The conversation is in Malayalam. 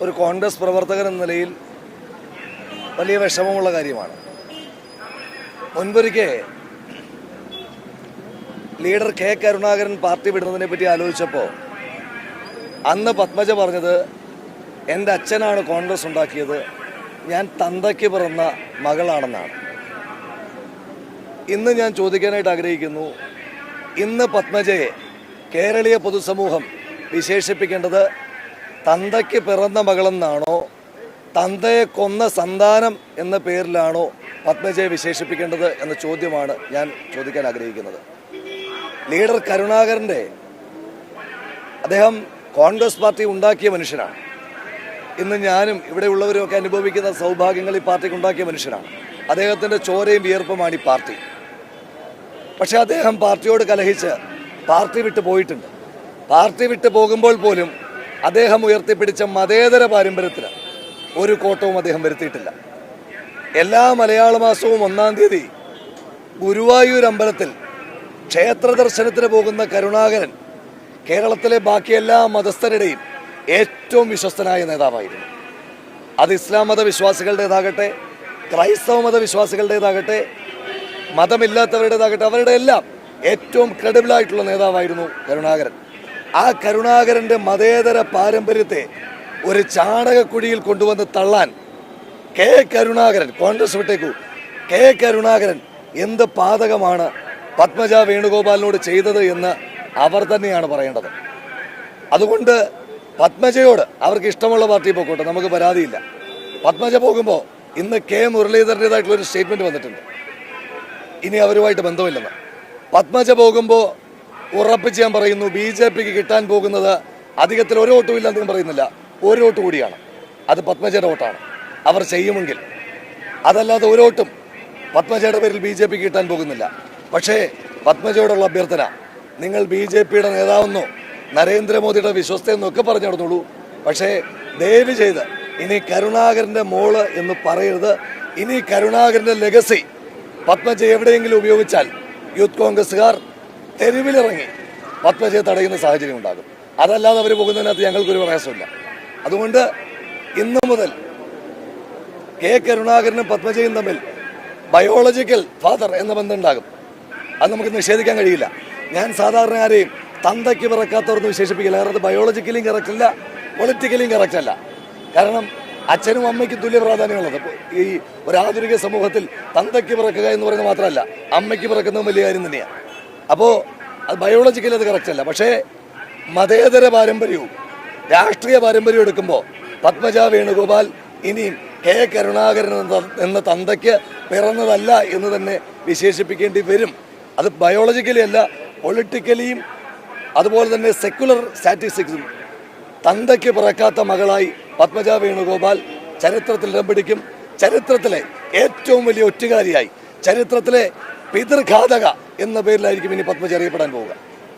ഒരു കോൺഗ്രസ് പ്രവർത്തകൻ എന്ന നിലയിൽ വലിയ വിഷമമുള്ള കാര്യമാണ്. മുൻപൊരിക്കൽ ലീഡർ കെ കരുണാകരൻ പാർട്ടി വിടുന്നതിനെ പറ്റി ആലോചിച്ചപ്പോൾ അന്ന് പത്മജ പറഞ്ഞത്, എൻ്റെ അച്ഛനാണ് കോൺഗ്രസ് ഉണ്ടാക്കിയത്, ഞാൻ തന്തയ്ക്ക് പിറന്ന മകളാണെന്നാണ്. ഇന്ന് ഞാൻ ചോദിക്കാനായിട്ട് ആഗ്രഹിക്കുന്നു, ഇന്ന് പത്മജയെ കേരളീയ പൊതുസമൂഹം വിശേഷിപ്പിക്കേണ്ടത് തന്തയ്ക്ക് പിറന്ന മകളെന്നാണോ, തന്തയെ കൊന്ന സന്താനം എന്ന പേരിലാണോ പത്മജയെ വിശേഷിപ്പിക്കേണ്ടത് എന്ന ചോദ്യമാണ് ഞാൻ ചോദിക്കാൻ ആഗ്രഹിക്കുന്നത്. ലീഡർ കരുണാകരൻ്റെ അദ്ദേഹം കോൺഗ്രസ് പാർട്ടി ഉണ്ടാക്കിയ മനുഷ്യനാണ്. ഇന്ന് ഞാനും ഇവിടെയുള്ളവരുമൊക്കെ അനുഭവിക്കുന്ന സൗഭാഗ്യങ്ങൾ ഈ പാർട്ടിക്ക് ഉണ്ടാക്കിയ മനുഷ്യനാണ്. അദ്ദേഹത്തിൻ്റെ ചോരയും വിയർപ്പുമാണ് ഈ പാർട്ടി. പക്ഷെ അദ്ദേഹം പാർട്ടിയോട് കലഹിച്ച് പാർട്ടി വിട്ടു പോയിട്ടുണ്ട്. പാർട്ടി വിട്ടു പോകുമ്പോൾ പോലും അദ്ദേഹം ഉയർത്തിപ്പിടിച്ച മതേതര പാരമ്പര്യത്തിന് ഒരു കോട്ടവും അദ്ദേഹം വരുത്തിയിട്ടില്ല. എല്ലാ മലയാള മാസവും 1-ാം തീയതി ഗുരുവായൂർ അമ്പലത്തിൽ ക്ഷേത്ര ദർശനത്തിന് പോകുന്ന കരുണാകരൻ കേരളത്തിലെ ബാക്കി എല്ലാ മതസ്ഥരുടെയും ഏറ്റവും വിശ്വസ്തനായ നേതാവായിരുന്നു. അത് ഇസ്ലാം മതവിശ്വാസികളുടേതാകട്ടെ, ക്രൈസ്തവ മതവിശ്വാസികളുടേതാകട്ടെ, മതമില്ലാത്തവരുടേതാകട്ടെ, അവരുടെ എല്ലാം ഏറ്റവും ക്രെഡിബിളായിട്ടുള്ള നേതാവായിരുന്നു കരുണാകരൻ. ആ കരുണാകരൻ്റെ മതേതര പാരമ്പര്യത്തെ ഒരു ചാണകക്കുഴിയിൽ കൊണ്ടുവന്ന് തള്ളാൻ കെ കരുണാകരൻ, കോൺഗ്രസ് വിട്ടേക്കൂ, കെ കരുണാകരൻ എന്ത് പാതകമാണ് പത്മജ വേണുഗോപാലിനോട് ചെയ്തത് എന്ന് അവർ തന്നെയാണ് പറയേണ്ടത്. അതുകൊണ്ട് പത്മജയോട് അവർക്ക് ഇഷ്ടമുള്ള പാർട്ടി പോയിക്കോട്ടെ, നമുക്ക് പരാതിയില്ല. പത്മജ പോകുമ്പോൾ ഇന്ന് കെ മുരളീധരൻ്റെതായിട്ടുള്ളൊരു സ്റ്റേറ്റ്മെൻറ്റ് വന്നിട്ടുണ്ട്, ഇനി അവരുമായിട്ട് ബന്ധമില്ലെന്ന്. പത്മജ പോകുമ്പോൾ ഉറപ്പിച്ച് ഞാൻ പറയുന്നു, BJPക്ക് കിട്ടാൻ പോകുന്നത് അധികത്തിൽ ഒരു വോട്ടും ഇല്ല എന്ന് പറയുന്നില്ല, ഒരു വോട്ട് കൂടിയാണ്. അത് പത്മജയുടെ വോട്ടാണ് അവർ ചെയ്യുമെങ്കിൽ. അതല്ലാതെ ഒരു വോട്ടും പത്മജയുടെ പേരിൽ BJPക്ക് കിട്ടാൻ പോകുന്നില്ല. പക്ഷേ പത്മജയോടുള്ള അഭ്യർത്ഥന, നിങ്ങൾ BJPയുടെ നേതാവെന്നോ നരേന്ദ്രമോദിയുടെ വിശ്വസ്തയെന്നൊക്കെ പറഞ്ഞു നടന്നോളൂ, പക്ഷേ ദയവ് ചെയ്ത് ഇനി കരുണാകരൻ്റെ മോള് എന്ന് പറയരുത്. ഇനി കരുണാകരൻ്റെ ലെഗസി പത്മജ എവിടെയെങ്കിലും ഉപയോഗിച്ചാൽ യൂത്ത് കോൺഗ്രസ്സുകാർ തെരുവിലിറങ്ങി പത്മജയെ തടയുന്ന സാഹചര്യം ഉണ്ടാകും. അതല്ലാതെ അവർ പോകുന്നതിനകത്ത് ഞങ്ങൾക്കൊരു പ്രയാസമില്ല. അതുകൊണ്ട് ഇന്നു മുതൽ കെ കരുണാകരനും പത്മജയും തമ്മിൽ ബയോളജിക്കൽ ഫാദർ എന്ന ബന്ധം ഉണ്ടാകും. അത് നമുക്ക് നിഷേധിക്കാൻ കഴിയില്ല. ഞാൻ സാധാരണ ആരെയും തന്തയ്ക്ക് പിറക്കാത്തവർന്ന് വിശേഷിപ്പിക്കില്ല. കാരണം അത് ബയോളജിക്കലിയും കറക്റ്റ് അല്ല, പൊളിറ്റിക്കലിയും കറക്റ്റ് അല്ല. കാരണം അച്ഛനും അമ്മയ്ക്കും തുല്യ പ്രാധാന്യമുള്ളത്. ഈ ഒരു ആധുനിക സമൂഹത്തിൽ തന്തയ്ക്ക് പിറക്കുക എന്ന് പറയുന്നത് മാത്രമല്ല, അമ്മയ്ക്ക് പിറക്കുന്നതും വലിയ കാര്യം തന്നെയാണ്. അപ്പോൾ അത് ബയോളജിക്കലി അത് കറക്റ്റ് അല്ല. പക്ഷേ മതേതര പാരമ്പര്യവും രാഷ്ട്രീയ പാരമ്പര്യവും എടുക്കുമ്പോൾ പത്മജ വേണുഗോപാൽ ഇനിയും കെ കരുണാകരൻ എന്ന തന്തയ്ക്ക് പിറന്നതല്ല എന്ന് തന്നെ വിശേഷിപ്പിക്കേണ്ടി വരും. അത് ബയോളജിക്കലി അല്ല, പൊളിറ്റിക്കലിയും അതുപോലെ തന്നെ സെക്യുലർ സ്റ്റാറ്റിസ്റ്റിക്സും തന്തയ്ക്ക് പിറക്കാത്ത മകളായി പത്മജ വേണുഗോപാൽ ചരിത്രത്തിൽ ഇടം പിടിക്കും. ചരിത്രത്തിലെ ഏറ്റവും വലിയ ഒറ്റുകാരിയായി, ചരിത്രത്തിലെ പിതൃഘാതക എന്ന പേരിലായിരിക്കും ഇനി പത്മജ അറിയപ്പെടാൻ പോവുക.